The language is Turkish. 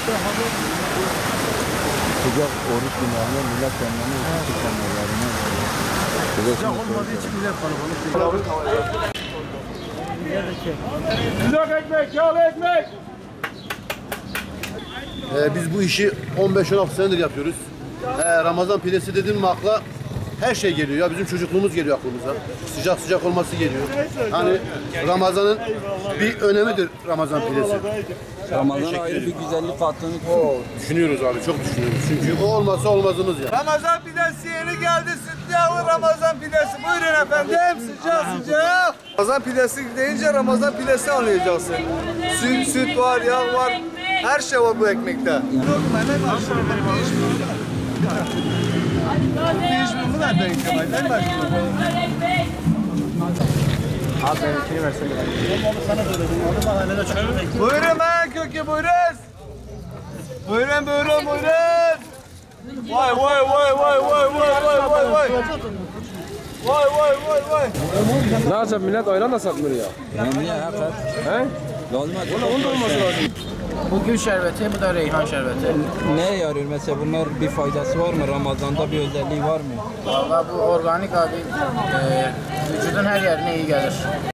Sıcak oruç günlerinde millet kendini tutanlarına Sıcak olmadığı için millet kalabalık değil. Sıcak ekmek, yağlı ekmek. Biz bu işi 15-16 senedir yapıyoruz. Ramazan pidesi dedim mi akla her şey geliyor ya, bizim çocukluğumuz geliyor aklımıza. Sıcak sıcak olması geliyor. Hani Ramazan'ın bir önemidir Ramazan pidesi. Ramazan ayrı bir güzellik kattığını Düşünüyoruz abi, çok düşünüyoruz. Çünkü o olmasa olmazımız ya. Ramazan pidesi yeni geldi. Sütlü yağlı Ramazan pidesi. Buyurun efendim. Sıcak sıcak. Ramazan pidesi deyince Ramazan pidesi anlayacaksın. Süt var, yağ var. Her şey var bu ekmekte. Abi benimkini versene. Buyurun ben köke buyurun. Buyurun. Vay. Vay. Ne yapacak millet ayran da satmıyor ya. Niye hakikaten? He? Dolma. Onun da olması lazım. Bu gül şerbeti, bu da reyhan şerbeti. Neye yarıyor mesela? Bunlar bir faydası var mı? Ramazan'da bir özelliği var mı? Valla bu organik abi, vücudun her yerine iyi gelir.